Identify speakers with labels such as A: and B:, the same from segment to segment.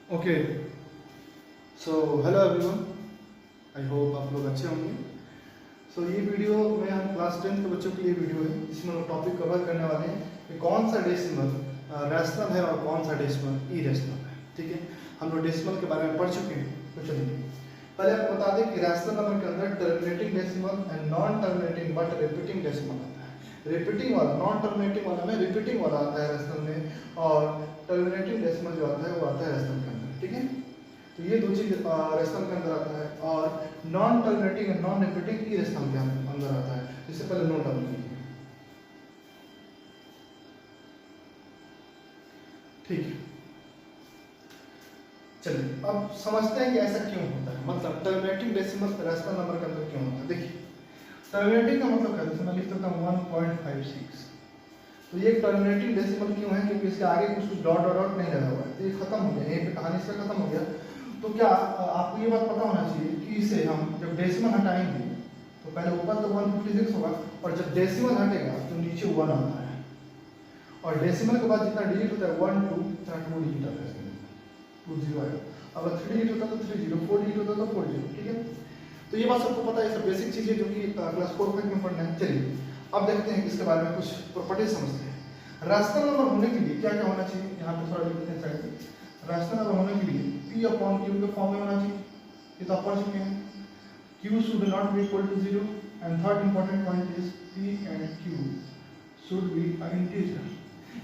A: Okay, so hello everyone, I hope आप लोग अच्छे होंगे। ये वीडियो में हम क्लास 10 के बच्चों के लिए वीडियो है जिसमें हम टॉपिक कवर करने वाले हैं कि कौन सा डेसिमल रैशनल है और कौन सा डेसिमल इरेशनल है। ठीक है, हम लोग डेसिमल के बारे में पढ़ चुके हैं। तो चलिए पहले आपको बता दें कि रैशनल नंबर के अंदर terminating decimal and non terminating but repeating decimal आता है। रिपीटिंग वाला, नॉन टर्मिनेटिंग वाला में रिपीटिंग वाला आता है रैशनल में, और टर्मिनेटिंग डेसिमल जो आता है वो आता है रैशनल के अंदर। ठीक है, तो ये दो चीज रैशनल के अंदर आता है, और non terminating and non repeating irrational के अंदर आता है। इससे पहले नोट डाउन कीजिए। ठीक है, चलिए अब समझते हैं कि ऐसा क्यों होता है, मतलब टर्मिनेटिंग डेसिमल रैशनल नंबर के अंदर क्यों होता है। देखिए, टर्मिनेटिंग का मतलब क्या है, मैं लिख देता हूँ 1.56। तो ये टर्मिनेटिंग डेसिमल क्यों है, क्योंकि इसके आगे कुछ डॉट डॉट डॉट नहीं लगा हुआ है, तो ये खत्म हो गया, यहीं पे कहानी इसका खत्म हो गया। तो क्या आपको ये बात पता होना चाहिए कि इसे हम जब डेसिमल हटाएंगे तो पहले ऊपर तो 156 होगा, और जब डेसिमल हटेगा तो नीचे 1 आता है, और डेसिमल के बाद जितना डिजिट होता है 1 2 इतना 2 डिजिट आता है, 2 0 आएगा। अगर 3 डिजिट होता है तो 3 0, 4 डिजिट होता है तो 4 0। ठीक है, तो ये बात सबको पता है, सब बेसिक चीजें जो कि क्लास 4 5 में पढ़ना है। चलिए अब देखते हैं इसके बारे में कुछ प्रॉपर्टीज समझते हैं। रैशनल नंबर होने के लिए क्या क्या होना चाहिए, यहाँ पे थोड़ा लिखते हैं साइड पे। रैशनल नंबर होने के लिए P अपॉन Q के फॉर्म में होना चाहिए, ये तो आप पढ़ चुके हैं। Q should not be equal to 0, and third important point is P and Q should be a integer.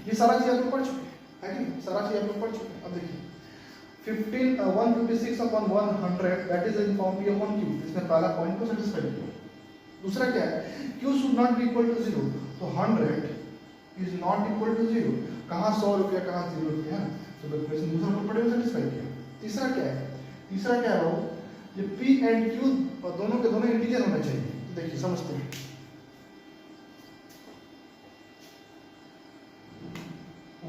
A: ये सारा चीज आप लोग पढ़ चुके हैं, है कि नहीं? सारा चीज आप लोग पढ़ चुके हैं। अब देखिए 156 upon 100 that is in form P upon Q। इसमें पहला पॉइंट को सेटिस्फाई किया। दूसरा क्या है, Q should not be equal to 0, तो 100 इज नॉट इक्वल टू 0। कहाँ 100 रुपया, कहाँ 0 रुपया है, तो क्वेश्चन दूसरा प्रॉपर्टी को सेटिस्फाई किया। तीसरा क्या है, तीसरा क्या है, ये P एंड Q दोनों के दोनों इंटीजर होने चाहिए। तो देखिए समझते हैं,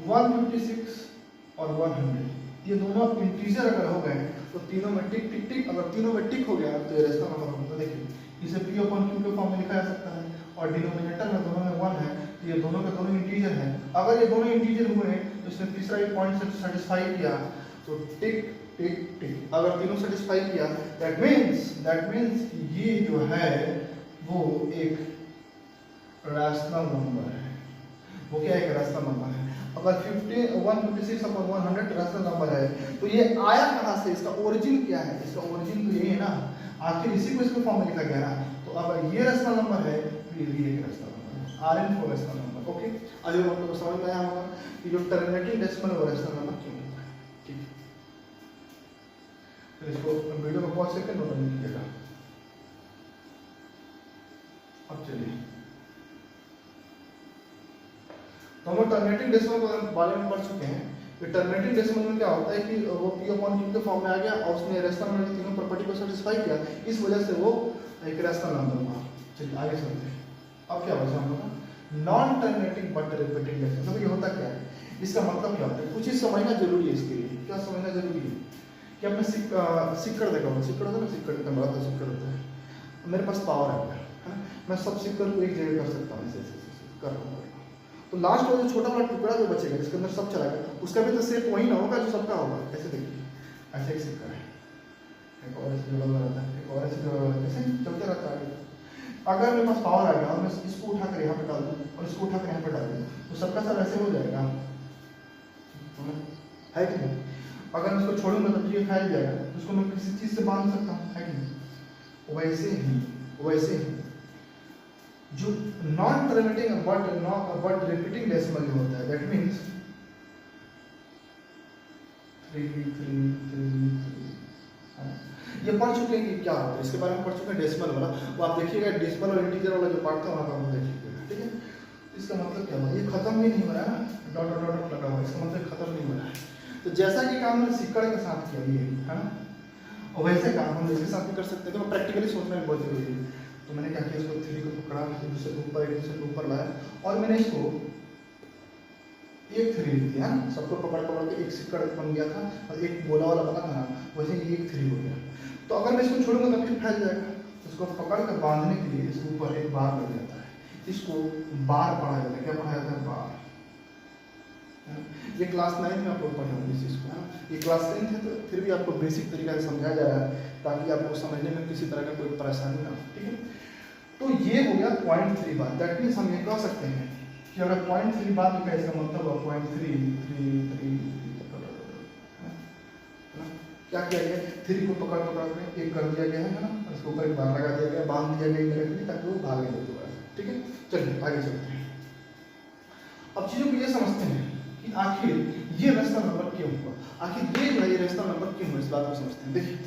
A: 156 और 100 ये दोनों इंटीजर अगर हो गए तो तीनों में टिक टिक टिक, अगर तीनों में टिक हो गया तो ये रैशनल नंबर होगा। देखिए इसे P अपॉन Q के फॉर्म में लिखा जा सकता है, और डिनोमिनेटर में दोनों में 1 है, तो ये दोनों के दोनों इंटीजर हैं। अगर ये दोनों इंटीजर हुए तो इसने तीसरा एक पॉइंट से सेटिस्फाई किया, तो टिक टिक टिक, अगर तीनों सेटिस्फाई किया दैट मींस ये जो है वो एक रैशनल नंबर है। वो क्या है, एक रैशनल नंबर है। अगर 156 अपॉन 100 रैशनल नंबर है तो ये आया कहाँ से, इसका ओरिजिन क्या है, इसका ओरिजिन तो यही है ना, आखिर इसी को इसके फॉर्म में लिखा गया ना। तो अगर ये रैशनल नंबर है तो ये भी एक रैशनल नंबर है, Rn four rational number. Okay, आज हम आपको समझ में आया होगा कि जो टर्मिनेटिंग डेसिमल है रैशनल नंबर क्यों होता है। ठीक है, तो इसको वीडियो को पॉज करके नोट डाउन कीजिएगा। अब चलिए, तो हम टर्मिनेटिंग डेसिमल के बारे में पढ़ चुके हैं। तो टर्मिनेटिंग डेसिमल में क्या होता है कि वो P अपॉन Q के फॉर्म में आ गया, और उसने रैशनल नंबर की तीनों प्रॉपर्टी को सेटिस्फाई किया, इस वजह से वो एक रैशनल नंबर हुआ। चलिए आगे चलते हैं। अब क्या बचा हम लोग का, non terminating but repeating decimal. तो ये होता क्या है, इसका मतलब क्या होता है, कुछ चीज समझना जरूरी है इसके लिए। क्या समझना जरूरी है कि आपने सिक्कड़ देखा होगा, सिक्कड़ होता है ना, सिक्कड़ कितना बड़ा था सिक्कड़ होता है। मेरे पास पावर है, मैं सब सिक्कड़ को एक जगह कर सकता हूँ, ऐसे कर रहा हूँ। तो लास्ट में जो छोटा वाला टुकड़ा जो बचेगा जिसके अंदर सब चला गया, उसका भी तो शेप वही ना होगा जो सबका होगा। ऐसे देखिए, ऐसे एक सिक्का है, एक और ऐसे जुड़ा हुआ रहता है, एक और ऐसे जुड़ा हुआ रहता है, ऐसे चलते रहता है। अगर मेरे पास पावर आ गया और मैं इसको उठाकर यहाँ पे डाल दूँ और इसको उठाकर यहाँ पे डाल दूँ, तो सबका सब ऐसे हो जाएगा, है कि नहीं? अगर मैं इसको छोड़ूंगा तो ये फैल जाएगा, तो उसको मैं किसी चीज से बांध सकता हूँ, है कि नहीं? वैसे ही जो non terminating but repeating decimal जो होता है, दैट मींस 3 3 3 ये पढ़ चुके हैं कि क्या होता है, इसके बारे में पढ़ चुके हैं डेसिमल वाला। वो आप देखिएगा डेसिमल और इंटीजर वाला जो पार्ट था वहाँ पर हम देखिएगा। ठीक है, इसका मतलब क्या हुआ, ये खत्म भी नहीं हो रहा है, डॉट डॉट डॉट लगा हुआ है, इसका मतलब खत्म नहीं हो रहा है। तो जैसा कि काम हमने सिक्कड़ के साथ किया ये है ना, और वैसे काम हम इसके साथ भी कर सकते हैं। तो प्रैक्टिकली सोचना भी बहुत जरूरी है। तो मैंने क्या किया, इसको 3 को पकड़ा, दूसरे ऊपर एक दूसरे के ऊपर लाया, और मैंने इसको एक 3 लिख दिया, सबको पकड़ पकड़ के एक सिक्कड़ बन गया था, और एक गोला वाला बना था ना, वैसे ये एक 3 हो गया। तो अगर मैं इसको छोड़ूंगा तो फिर फैल जाएगा। इसको पकड़ कर बांधने के लिए इसके ऊपर एक बार लग जाता है, इसको बार पढ़ा जाता है। क्या पढ़ा जाता है, बार। ये क्लास 9 में आप लोग पढ़े होंगे इस चीज़ को, है ना। ये क्लास 10 है तो फिर भी आपको बेसिक तरीका से समझाया जा रहा है ताकि आपको समझने में किसी तरह का कोई परेशानी ना हो, ठीक है। तो ये हो गया 0.3 बार। दैट मीन्स हम ये कह सकते हैं कि अगर 0.3 बार लिखा है इसका मतलब हुआ 0.333 क्या किया गया, 3 को पकड़ पकड़ के एक कर दिया गया है ना, इसके ऊपर एक बार लगा दिया गया, बांध दिया गया डायरेक्टली ताकि वो भागे नहीं दोबारा, ठीक है। चलिए आगे चलते हैं। अब चीजों को ये समझते हैं कि आखिर ये रेशनल नंबर क्यों हुआ, आखिर ये जो है ये रेशनल नंबर क्यों हुआ, इस बात को समझते हैं। देखिए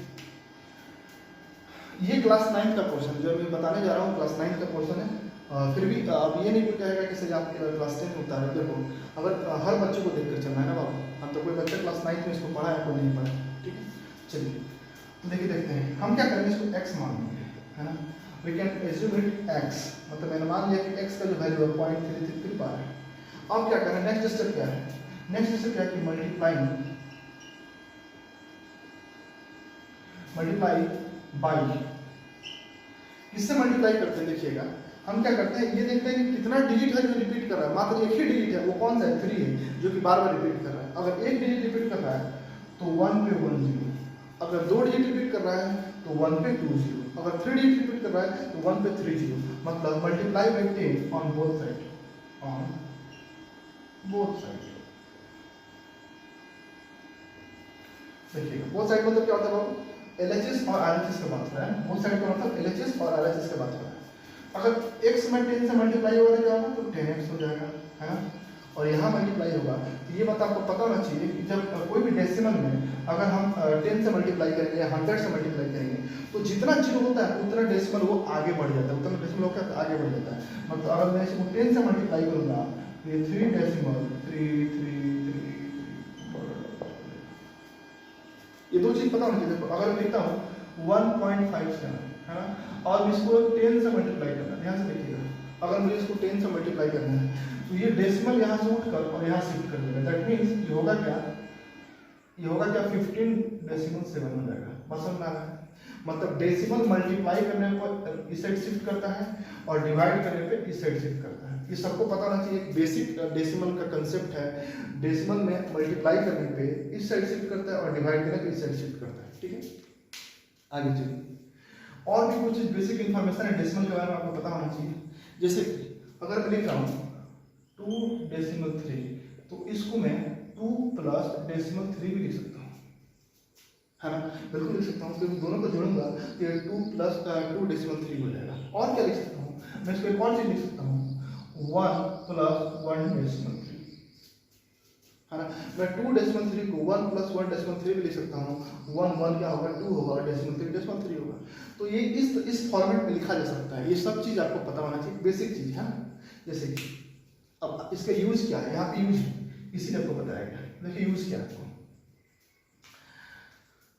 A: ये क्लास 9 का पोर्शन जो मैं बताने जा रहा हूँ क्लास 9 का पोर्शन है। फिर भी अब ये नहीं कोई कहेगा कि सर आप क्लास 10 में उतारे। देखो अगर हर बच्चे को देखकर चलना है ना बाबू, हम तो कोई बच्चा क्लास 9 में इसको पढ़ा है कोई नहीं पढ़ा, ठीक है। चलिए तो देखिए देखते हैं हम क्या करेंगे, इसको x मान लेंगे, है ना। We can assume it x, मतलब मैंने मान लिया कि x का जो वैल्यू है 0.333 बार है। अब क्या करें, नेक्स्ट स्टेप क्या है, नेक्स्ट स्टेप क्या है कि मल्टीप्लाई बाई, किससे मल्टीप्लाई करते हैं देखिएगा। हम क्या करते हैं, ये देखते हैं कि कितना डिजिट है जो रिपीट कर रहा है, मात्र एक ही डिजिट है, वो कौन सा है 3 है जो कि बार बार रिपीट कर रहा है। अगर एक डिजिट रिपीट कर रहा है तो 1 पे 1 0, अगर 2 डिजिट रिपीट कर रहा है तो 1 पे 2 0, अगर 3 डिजिट रिपीट कर रहा है तो 1 पे 3 0, मतलब multiply by 10 on both side, on both side. देखिएगा बोथ साइड मतलब क्या होता है बाबू, LHS और RHS का बात हो रहा है, बोथ साइड का मतलब LHS और RHS का बात हो रहा है। अगर x में 10 से मल्टीप्लाई होगा तो क्या होगा, तो 10x हो जाएगा, है ना। और यहाँ मल्टीप्लाई होगा तो ये बात आपको पता होना चाहिए कि जब कोई भी डेसिमल में अगर हम 10 से मल्टीप्लाई करेंगे या 100 से मल्टीप्लाई करेंगे तो जितना जीरो होता है उतना डेसिमल वो आगे बढ़ जाता है, उतना डेसिमल क्या आगे बढ़ जाता है। मतलब अगर मैं इसको 10 से मल्टीप्लाई करूँगा तो ये 3 डेसिमल 3 3 3 ये दो चीज पता होनी चाहिए। देखो अगर मैं लिखता हूँ 1.57, है ना, और इसको 10 से मल्टीप्लाई करना है, ध्यान से देखिएगा, अगर मुझे इसको 10 से मल्टीप्लाई करना है तो ये डेसिमल यहाँ से उठकर और यहाँ शिफ्ट कर देगा। दैट मीन्स ये होगा क्या, ये होगा क्या 15.7 हो जाएगा। बस समझ में आ रहा है, मतलब डेसिमल मल्टीप्लाई करने पर इस साइड शिफ्ट करता है और डिवाइड करने पे इस साइड शिफ्ट करता है। ये सबको पता होना चाहिए, एक बेसिक डेसिमल का कंसेप्ट है। डेसिमल में मल्टीप्लाई करने पे इस साइड शिफ्ट करता है और डिवाइड करने पे इस साइड शिफ्ट करता है, ठीक है। आगे चलिए, और भी कुछ बेसिक इंफॉर्मेशन है डेसिमल के बारे में आपको पता होना चाहिए। जैसे अगर मैं लिख रहा हूँ 2.3 तो इसको मैं 2 प्लस डेसिमल 3 भी लिख सकता हूँ, है ना, बिल्कुल लिख सकता हूँ। क्योंकि दोनों को जोड़ूंगा तो ये 2 प्लस 2 डेसिमल 3 हो जाएगा। और क्या लिख सकता हूँ, मैं इसको एक और चीज लिख सकता हूँ 1 प्लस 1 डेसिमल 3, है ना। मैं 2 डेसिमल 3 को 1 प्लस 1 डेसिमल 3 भी लिख सकता हूँ। 1 1 क्या होगा 2 होगा, डेसिमल 3 डेसिमल 3 होगा। तो ये इस फॉर्मेट में लिखा जा सकता है। ये सब चीज आपको पता होना चाहिए, बेसिक चीज है। जैसे कि अब इसका यूज क्या है, यहाँ पे यूज इसीलिए आपको बताया गया। देखिए यूज क्या है आपको।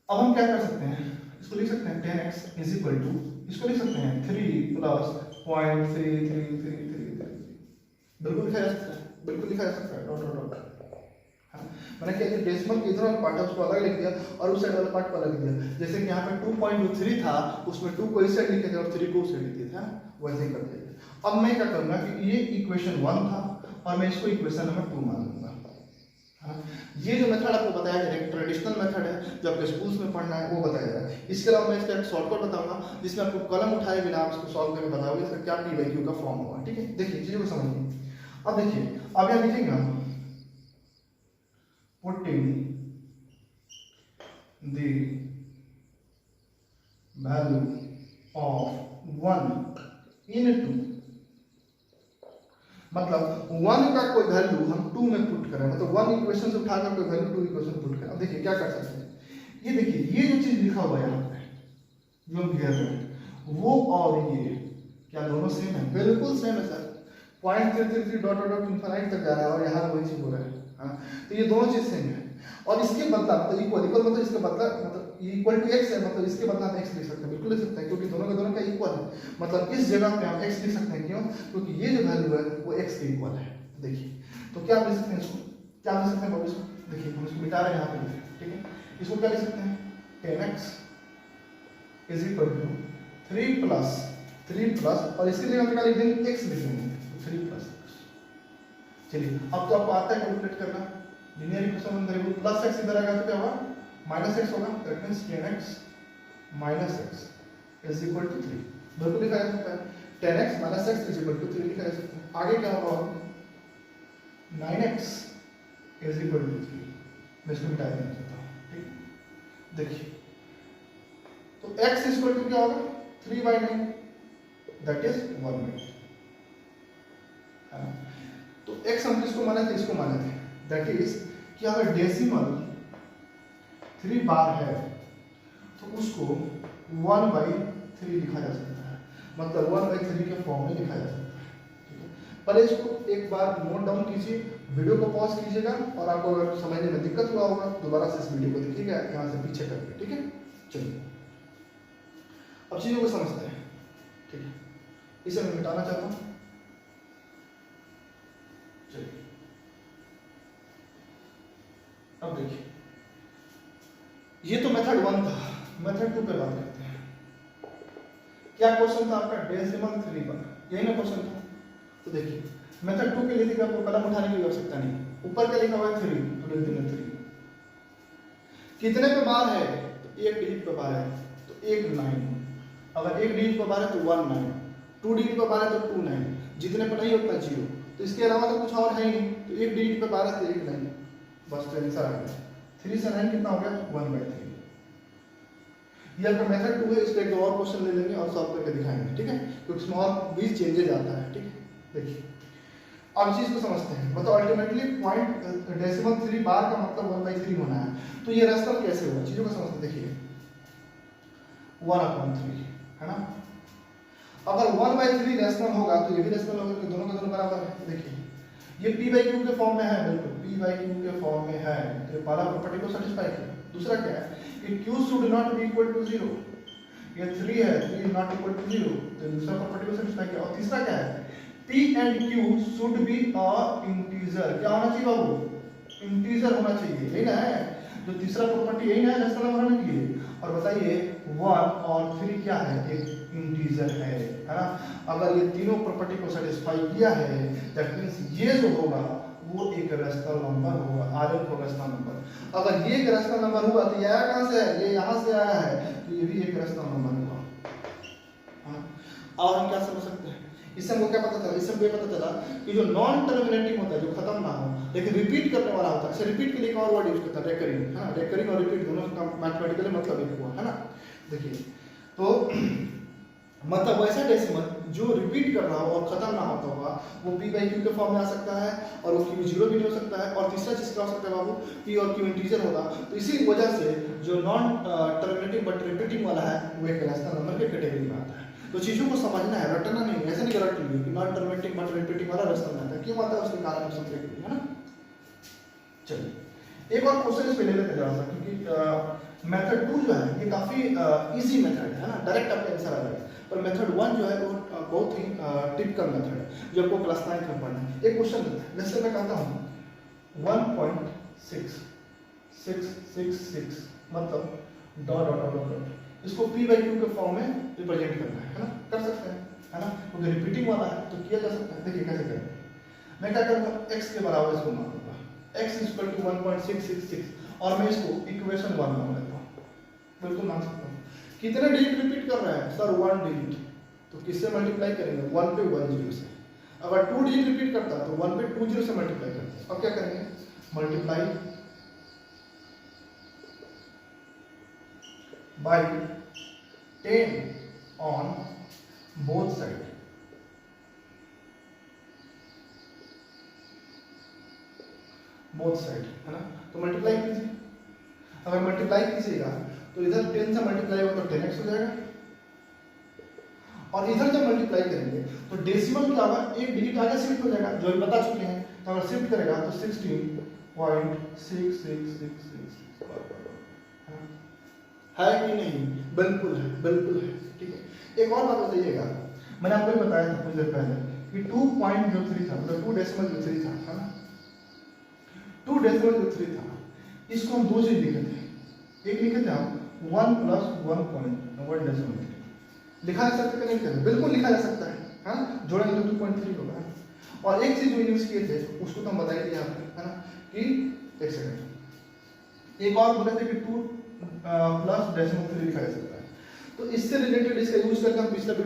A: अब हम क्या कर सकते हैं, इसको लिख सकते हैं 10x इज इक्वल टू, इसको लिख सकते हैं 3 प्लस 0.3333, बिल्कुल लिखा जा सकता है, बिल्कुल लिखा जा सकता है, डॉट डॉट डॉट। मैंने क्या किया, डेसिमल के इधर वाला पार्ट है उसको अलग लिख दिया और उस साइड वाला पार्ट को अलग लिख दिया। जैसे कि यहाँ पे 2.3 था, उसमें 2 को इस साइड लिखे थे और 3 को उस साइड लिख दिए थे, वैसे ही कर दिया। अब मैं क्या करूँगा कि ये इक्वेशन 1 था और मैं इसको इक्वेशन नंबर 2 मान लूँगा। ये जो मेथड आपको बताया गया एक ट्रेडिशनल मेथड है जो आपके स्कूल्स में पढ़ना है वो बताया जाएगा। इसके अलावा मैं इसका एक शॉर्टकट बताऊंगा जिसमें आपको कलम उठाए बिना आप इसको सॉल्व करके बताओगे इसका क्या p वैल्यू का फॉर्म होगा, ठीक है। देखिए चीजों को समझिए। अब देखिए, अब यहाँ लिखेंगे हम पुटिंग द वैल्यू ऑफ 1 इन 2, मतलब 1 का कोई वैल्यू हम 2 में पुट करें, मतलब 1 इक्वेशन से उठाकर कोई वैल्यू 2 इक्वेशन पुट करें। अब देखिए क्या कर सकते हैं, ये देखिए ये जो चीज लिखा हुआ है यहाँ पे जो हम घेर रहे हैं वो और ये क्या दोनों सेम है, बिल्कुल सेम है sir. 0.333 dot dot dot infinite तक जा रहा है और यहाँ वही चीज हो रहा है, हाँ। तो ये दोनों चीज सेम है और इसके बदला मतलब इक्वल मतलब इसके बदला मतलब इक्वल टू x है, मतलब इसके बदला हम x लिख सकते हैं, बिल्कुल लिख सकते हैं, क्योंकि दोनों के दोनों का इक्वल है। मतलब इस जगह पे हम x लिख सकते हैं, क्यों, क्योंकि ये जो वैल्यू है वो x के इक्वल है। देखिए तो क्या लिख सकते हैं इसको, क्या लिख सकते हैं बाबू इसको, देखिए हम इसको मिटा रहे हैं यहाँ पे, ठीक है। इसको क्या लिख सकते हैं 10x is equal to 3 plus और इसके लिए हम क्या लिख देंगे x लिख देंगे 3 प्लस। चलिए अब तो आपको आता है कैलकुलेट करना, लीनियर इक्वेशन में वेरिएबल प्लस एक्स इधर आएगा तो क्या होगा माइनस एक्स होगा, that means 10x minus x is equal to 3। बिल्कुल लिखा जा सकता है 10x minus x is equal to 3 लिखा जा सकता है। आगे क्या होगा 9x इज इक्वल टू 3, मैं इसको मिटा देना चाहता हूँ, ठीक। देखिए तो x इज इक्वल टू क्या होगा 3/9, दैट इज 1/9 है ना। तो x हम किसको माने थे, इसको माने थे, दैट इज कि अगर डेसिमल 3 बार है तो उसको 1/3 लिखा जा सकता है, मतलब 1/3 के फॉर्म में लिखा जा सकता है, ठीक है। पहले इसको एक बार नोट डाउन कीजिए, वीडियो को पॉज कीजिएगा और आपको अगर समझने में दिक्कत हुआ होगा दोबारा से इस वीडियो को देखिएगा यहाँ से पीछे करके, ठीक है। चलिए अब चीजों को समझते हैं, ठीक है। इसे मैं मिटाना चाहता हूँ, चलिए अब देखिए ये तो मेथड 1 था, मेथड 2 पे बात करते हैं। क्या क्वेश्चन था आपका, डेसिमल 3 बार, यही ना क्वेश्चन था। तो देखिए मेथड 2 के लिए देखिए आपको कलम उठाने की आवश्यकता नहीं, ऊपर क्या लिखा हुआ है 3, तो लिख देंगे 3। कितने पे बार है, तो एक डिजिट पे बार है तो 1 9, अगर एक डिजिट पे बार है तो 1 9, 2 डिजिट पे बार है तो 2 9, जितने पे नहीं उतना 0, तो इसके अलावा तो कुछ और है ही नहीं, तो एक डिजिट पे बार है तो 1 9, बस तो आंसर आ गया। 3 से 9 कितना हो गया 1/3। ये आपका मेथड 2 है, इस पे एक और क्वेश्चन ले लेंगे और सॉल्व करके दिखाएंगे, ठीक है, क्योंकि इसमें और 20 चेंजेज आता है, ठीक है। देखिए अब चीज को समझते हैं, मतलब अल्टीमेटली पॉइंट डेसिमल 3 बार का मतलब 1/3 होना है, तो ये रेशनल कैसे हुआ, चीजों को समझते देखिए 1/3 है ना। अगर 1/3 रेशनल होगा तो ये भी रेशनल होगा, क्योंकि दोनों का दोनों बराबर है। देखिए ये p/q के फॉर्म में है, बिल्कुल p/q के फॉर्म में है, तो पहला प्रॉपर्टी को सेटिस्फाई किया। दूसरा क्या है कि q should not be equal to 0, ये 3 है, 3 इज नॉट इक्वल टू 0, तो दूसरा प्रॉपर्टी को सेटिस्फाई किया। और तीसरा क्या है p and q should be a integer, क्या होना चाहिए बाबू, इंटीजर होना चाहिए, यही ना है जो तीसरा प्रॉपर्टी, यही ना है रेशनल नंबर होने के लिए। और बताइए 1 और 3 क्या है, एक इंटीजर है ना। अगर ये तीनों प्रॉपर्टी को सेटिस्फाई किया है दैट मींस ये जो होगा वो एक रेशनल नंबर होगा, Rn को रेशनल नंबर। अगर ये एक रेशनल नंबर हुआ तो ये आया कहां से है, ये यहां से आया है, तो ये भी एक रेशनल नंबर हुआ। और हम क्या समझ सकते हैं, इससे हमको क्या पता चला, इससे हमको ये पता चला कि जो नॉन टर्मिनेटिंग होता है, जो खत्म ना हो लेकिन रिपीट करने वाला होता है, इसे रिपीट के लिए एक और वर्ड यूज करता है रेकरिंग, है ना। रेकरिंग और रिपीट दोनों का मैथमेटिकली मतलब एक हुआ, है ना। देखिए तो मतलब वैसा डेसिमल जो रिपीट कर रहा हो और खत्म ना होता होगा वो p/q के फॉर्म में आ सकता है, और वो q 0 भी हो सकता है, और तीसरा चीज क्या हो सकता है बाबू, p और q इंटीजर होगा। तो इसी वजह से जो नॉन टर्मिनेटिंग बट रिपीटिंग वाला है वो एक रेशनल नंबर के कैटेगरी में आता है। तो चीजों को समझना है, रटना नहीं, ऐसा नहीं रट लीजिए कि नॉन टर्मिनेटिंग बट रिपीटिंग वाला रेशनल आता है, क्यों आता है उसके कारण हम समझेंगे, है ना। चलिए एक और क्वेश्चन इस पे ले लेते हैं जरा सा, क्योंकि मेथड 2 जो है ये काफी इजी मेथड है ना, डायरेक्ट आपका आंसर आ जाएगा। पर मेथड 1 जो है वो बहुत ही टिपिकल मेथड है जो आपको क्लास 9 में पढ़ना है। एक क्वेश्चन जैसे मैं कहता हूँ 1.6666 मतलब डॉट डॉट डॉट डॉट, इसको p/q के फॉर्म में रिप्रेजेंट करना है ना, कर सकते हैं, है ना, क्योंकि रिपीटिंग वाला है तो किया जा सकता है। देखिए कैसे करें, मैं क्या करूँगा x के बराबर इसको मान लूँगा, x इक्वल टू 1.666 और मैं इसको इक्वेशन 1 मान लेता हूँ, बिल्कुल मान सकता हूँ। कितने डिजिट रिपीट कर रहे हैं सर, 1 डिजिट, तो किससे मल्टीप्लाई करेंगे 1 पे 1 0 से। अगर 2 डिजिट रिपीट करता तो 1 पे 2 0 से मल्टीप्लाई करते हैं। अब क्या करेंगे, multiply by 10 on both side, है ना। तो मल्टीप्लाई कीजिए, अगर मल्टीप्लाई कीजिएगा तो इधर 10 से मल्टीप्लाई होगा तो 10x हो जाएगा, और इधर जब मल्टीप्लाई करेंगे तो डेसिमल क्या होगा, एक डिजिट आगे शिफ्ट हो जाएगा, जो भी बता चुके हैं। तो अगर शिफ्ट करेगा तो 16.6666 है कि नहीं, बिल्कुल है, बिल्कुल है, ठीक है। एक और बात बताइएगा, मैंने आपको बताया था कुछ देर पहले कि 2.03 था, मतलब 2 डेसिमल 03 था, है ना। 2 डेसिमल 03 था, इसको हम दो चीज लिखे थे, एक लिखे थे हम 1 + 1.1 डेसिमल, लिखा जा सकता है नहीं लिखा, बिल्कुल लिखा जा सकता है, हाँ, जोड़ेंगे तो 2.3 होगा। और एक चीज जो यूज किए थे उसको तो हम बताइए यहाँ पे, है ना, कि एक सेकंड, एक और बोले थे कि 2 प्लस डेसिमल 3 लिखा जा सकता है। तो इससे रिलेटेड इसका यूज करके हम पिछला जो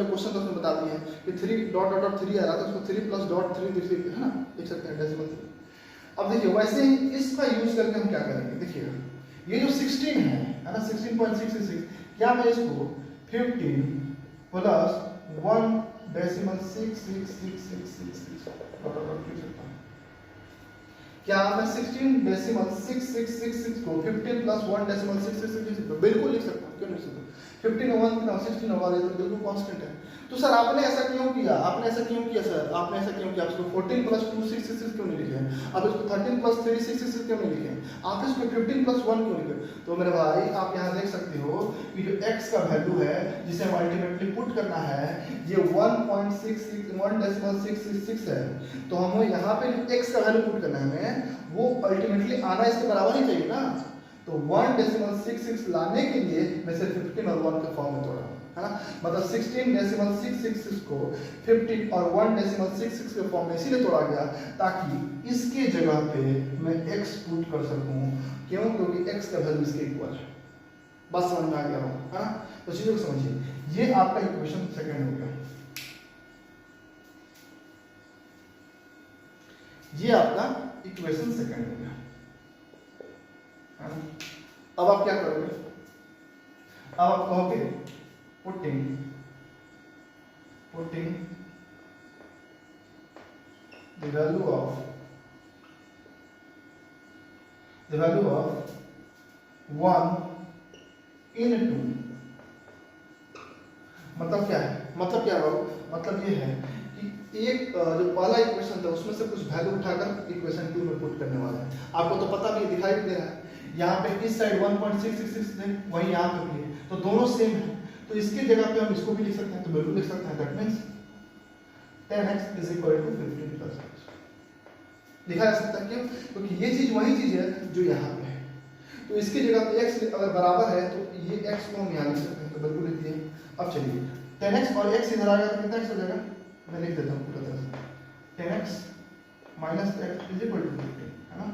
A: क्वेश्चन था उसमें बता दिए हैं कि 3 डॉट डॉट डॉट 3 आ रहा था, उसको 3 प्लस डॉट 3 है ना, लिख सकते हैं डेसिमल 3। अब देखिए वैसे ही इसका यूज करके हम क्या करेंगे, देखिए ये जो 16 है ना, 16.666, क्या मैं इसको 15 प्लस 1 डेसिमल 66666 लिख सकता हूँ? क्या मैं 16 डेसिमल 6666 को 15 प्लस 1 डेसिमल 666 बिल्कुल लिख सकता हूँ, क्यों नहीं लिख सकता? 15 और 1 कितना 16 होगा, ये तो बिल्कुल कांस्टेंट है। तो सर आपने ऐसा क्यों किया, आपने ऐसा क्यों किया सर, आपने ऐसा क्यों किया? आप इसको 14 प्लस 2 666 क्यों नहीं लिखे? आप इसको 13 प्लस 3 666 क्यों नहीं लिखे? आप इसको 15 प्लस 1 क्यों लिखे? तो मेरे भाई आप यहाँ देख सकते हो कि जो x का वैल्यू है जिसे हम अल्टीमेटली पुट करना है, ये 1.666 है। तो हमें यहाँ पे जो x का वैल्यू पुट करना है हमें, वो अल्टीमेटली आना इसके बराबर ही चाहिए ना। तो 1.66 लाने के लिए मैं सिर्फ 15 और 1 के फॉर्म में तोड़ा, है ना, मतलब 16.666 को 15 और 1.66 के फॉर्म में इसीलिए तोड़ा गया ताकि इसके जगह पे मैं x पुट कर सकूं। क्यों? क्योंकि x का वैल्यू इसके इक्वल है। बस समझ में आ गया हो, है ना? तो चीजों को समझिए, ये आपका इक्वेशन सेकंड हो गया, ये आपका इक्वेशन सेकंड हो गया, है ना? अब आप क्या करोगे? अब आप कहोगे putting the value of 1 in 2, मतलब क्या है? मतलब क्या होगा? मतलब ये है कि एक जो पहला इक्वेशन था उसमें से कुछ वैल्यू उठाकर इक्वेशन 2 में पुट करने वाला है। आपको तो पता भी दिखाई भी दे रहा है, यहाँ पे इस साइड 1.666 थे, वही यहाँ पे भी है, तो दोनों सेम है। तो इसकी जगह पे हम इसको भी लिख सकते हैं, तो बिल्कुल लिख सकते हैं। That means 10x is equal to 15 plus x लिखा जा सकता है। क्यों? क्योंकि ये चीज वही चीज है जो यहाँ पे है। तो इसकी जगह पे x अगर बराबर है तो ये x को हम यहाँ लिख सकते हैं, तो बिल्कुल लिख दिए। अब चलिए 10x और x इधर आ गया तो कितना x हो जाएगा? मैं लिख देता हूँ पूरा तरह से, 10x minus x is equal to 15, है ना।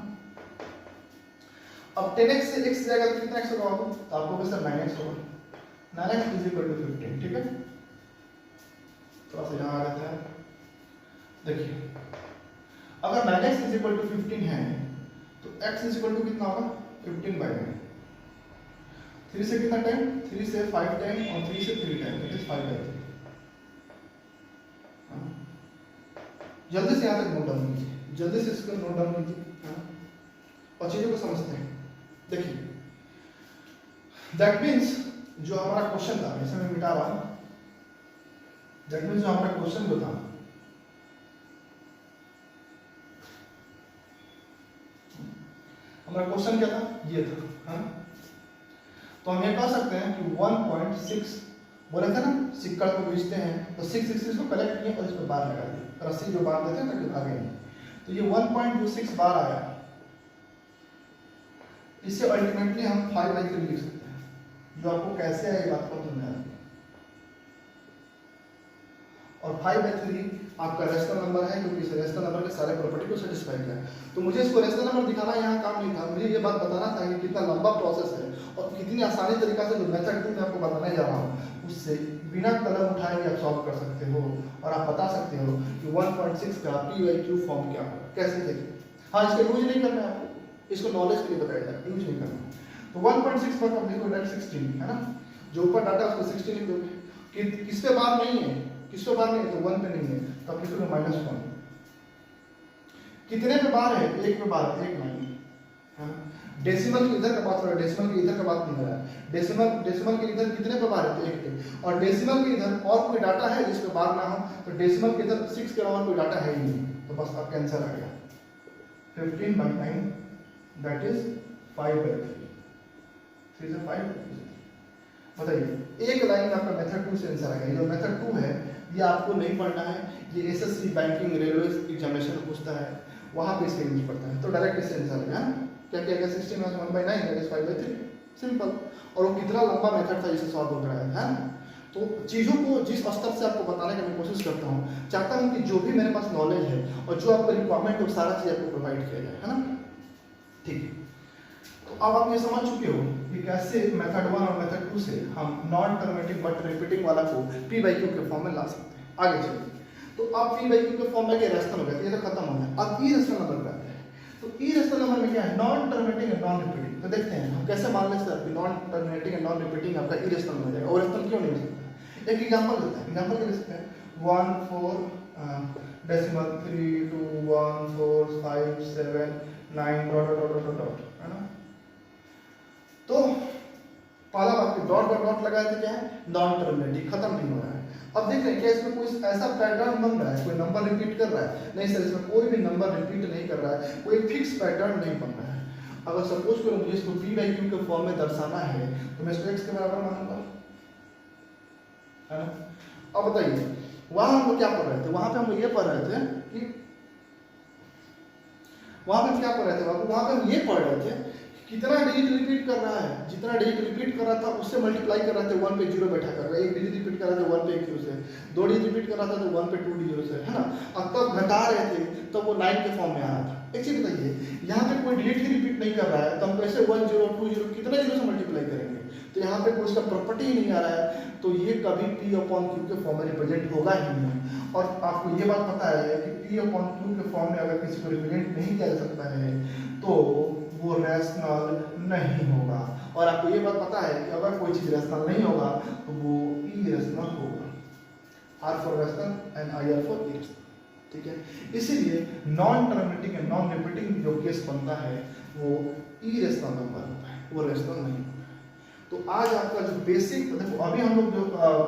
A: अब 10x से x जाएगा तो कितना x होगा? तो आपको सर 9x होगा, 9x इज इक्वल टू 15, ठीक है। थोड़ा सा यहाँ आ जाता है, देखिए अगर 9x इज इक्वल टू 15 है तो x इज इक्वल टू कितना होगा? 15/9। 3 से कितना टाइम? 3 से 5 टाइम और 3 से 3 टाइम, दैट इज 5/3। जल्दी से यहाँ तक नोट डाउन कीजिए, जल्दी से इसको नोट डाउन कीजिए और चीजों को समझते हैं। देखिए दैट मीन्स जो हमारा क्वेश्चन था, इसे मैं मिटा रहा हूं। दैट मीन्स जो हमारा क्वेश्चन जो था, हमारा क्वेश्चन क्या था? ये था, हाँ? तो हम ये कह सकते हैं कि 1.6 बोला था ना, सिक्का को बेचते हैं तो 666 को कलेक्ट किए और इस पर बार लगा दिए, रस्सी जो बांध देते हैं ताकि भागे नहीं। तो ये 1.26 बार आया, इससे अल्टीमेटली हम 5/3 लिख सकते हैं। जो आपको कैसे है ये बात को समझना है। और 5/3 आपका रेशनल नंबर है, क्योंकि इस रेशनल नंबर के सारे प्रॉपर्टी को सेटिस्फाई किया है। तो मुझे इसको रेशनल नंबर दिखाना यहाँ काम नहीं था, मुझे ये बात बताना था कि कितना लंबा प्रोसेस है और कितनी आसानी तरीका से जो मेथड 2 में आपको बताने जा रहा हूँ उससे बिना कलम उठाए आप सॉल्व कर सकते हो और आप बता सकते हो कि 1.6 का PYQ फॉर्म क्या होगा, कैसे देखिए। हाँ, इसका यूज नहीं करना है आपको, इसको नॉलेज के लिए बताया जाए, यूज नहीं करना। तो 1.6 पर आप लिखो डायरेक्ट 16, है ना, जो ऊपर डाटा उसको 16 लिख दोगे। कि किस पे बार नहीं है, किस पे बार नहीं है, तो 1 पे नहीं है, तो आप लिखोगे -1। कितने पे बार है? 1 पे बार है, 1 नहीं, हाँ। डेसिमल की इधर का बात हो रहा है, डेसिमल की इधर का बात नहीं हो रहा है। डेसिमल के इधर कितने पे बार है? तो 1 पे। और डेसिमल के इधर और कोई डाटा है जिस पे बार ना हो, तो डेसिमल के इधर 6 के अलावा कोई डाटा है ही नहीं, तो बस आपका आंसर आ गया 15/9, दैट इज 5/3। 3 से 5 बताइए, एक लाइन में आपका मेथड 2 से आंसर आ गया। जो मेथड 2 है ये आपको नहीं पढ़ना है, ये एसएससी बैंकिंग रेलवे एग्जामिनेशन पूछता है, वहां पे इसका यूज पड़ता है। तो डायरेक्ट इससे आंसर है, क्या क्या क्या 16 - 1/9 दैट इज 5/3, सिंपल। और वो कितना लंबा मेथड था जिसे सॉल्व हो रहा है ना। तो चीजों को जिस स्तर से आपको बताने का मैं कोशिश करता हूँ, चाहता हूँ कि जो भी मेरे पास नॉलेज है और जो आपको रिक्वायरमेंट है वो सारा चीज आपको प्रोवाइड किया जाए, है ना। ठीक है, तो अब आप ये समझ चुके हो कि कैसे मेथड 1 और मेथड 2 से हम नॉन टर्मिनेटिंग बट रिपीटिंग वाला को p बाई क्यू के फॉर्म में ला सकते हैं। आगे चलिए, तो अब p बाई क्यू के फॉर्म में रेशनल हो गया, ये तो खत्म हो गया। अब इरेशनल नंबर पे आते हैं। तो इरेशनल नंबर में क्या है, non terminating and non repeating. तो देखते हैं हम कैसे मान लेते हैं non terminating and non repeating आपका इरेशनल हो जाएगा। और रेशनल क्यों नहीं हो सकता, एक एग्जांपल देते हैं। एग्जांपल क्या दे सकते हैं, 1 4 decimal 3 2 1 4 5 7 9 dot dot dot dot, है ना। तो पहला बात डॉट डॉट डॉट लगाए थे, क्या है, नॉन टर्मिनेटिंग, खत्म नहीं हो रहा है। अब देख रहे हैं क्या इसमें कोई ऐसा पैटर्न बन रहा है, कोई नंबर रिपीट कर रहा है? नहीं सर, इसमें कोई भी नंबर रिपीट नहीं कर रहा है, कोई फिक्स पैटर्न नहीं बन रहा है। अगर सपोज करो मुझे इसको p बाई क्यू के फॉर्म में दर्शाना है तो मैं इसको x के बराबर मानूंगा, है ना। अब बताइए वहां हम लोग क्या पढ़ रहे थे, वहां पे हम ये पढ़ रहे थे कि वहां पे क्या पढ़ रहे थे, वहां पे हम ये पढ़ रहे थे कितना डिजिट रिपीट कर रहा है, जितना डिजिट रिपीट कर रहा था उससे मल्टीप्लाई कर रहे थे 1 पे 0 बैठा कर रहा है। एक डिजिट रिपीट कर रहा था 1 पे 1 से, 2 डिजिट रिपीट कर रहा था तो 1 पे 2 0 से, है ना। अब तब घटा रहे थे तो वो 9 के फॉर्म में आ रहा था। एक चीज बताइए, यहाँ पे कोई डिजिट ही रिपीट नहीं कर रहा है तो हम कैसे 1 0 2 0 कितने 0 से मल्टीप्लाई करेंगे? तो यहाँ पे कोई उसका प्रॉपर्टी ही नहीं आ रहा है, तो ये कभी p अपॉन q के फॉर्म में रिप्रेजेंट होगा ही नहीं। और आपको ये बात पता है कि p अपॉन q के फॉर्म में अगर किसी को रिप्रेजेंट नहीं किया जा सकता है तो वो रैशनल नहीं होगा। और आपको ये बात पता है कि अगर कोई चीज रैशनल नहीं होगा तो वो इरेशनल होगा। R for rational and IR for irrational, ठीक है। इसीलिए non terminating and non repeating जो केस बनता है वो इरेशनल नंबर होता है, वो रैशनल नहीं होता है। तो आज आपका जो बेसिक, देखो अभी हम लोग जो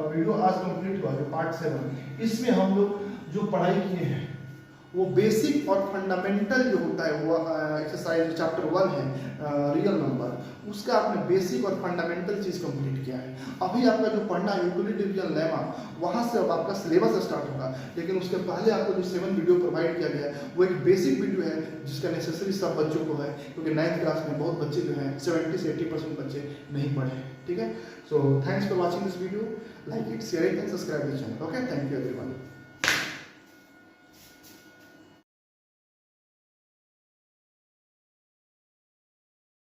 A: वीडियो आज कंप्लीट हुआ जो पार्ट 7, इसमें हम लोग जो पढ़ाई किए हैं वो बेसिक और फंडामेंटल जो होता है वो एक्सरसाइज चैप्टर 1 है रियल नंबर, उसका आपने बेसिक और फंडामेंटल चीज कंप्लीट किया है। अभी आपका जो पढ़ना है यूक्लिड डिवीजन लेमा, वहां से अब आपका सिलेबस स्टार्ट होगा। लेकिन उसके पहले आपको जो 7 वीडियो प्रोवाइड किया गया है वो एक बेसिक वीडियो है जिसका नेसेसरी सब बच्चों को है, क्योंकि 9th क्लास में बहुत बच्चे जो हैं 70 से 80% बच्चे नहीं पढ़े, ठीक है। So thanks for watching this video, like it, share it and subscribe this channel. Okay, thank you everyone.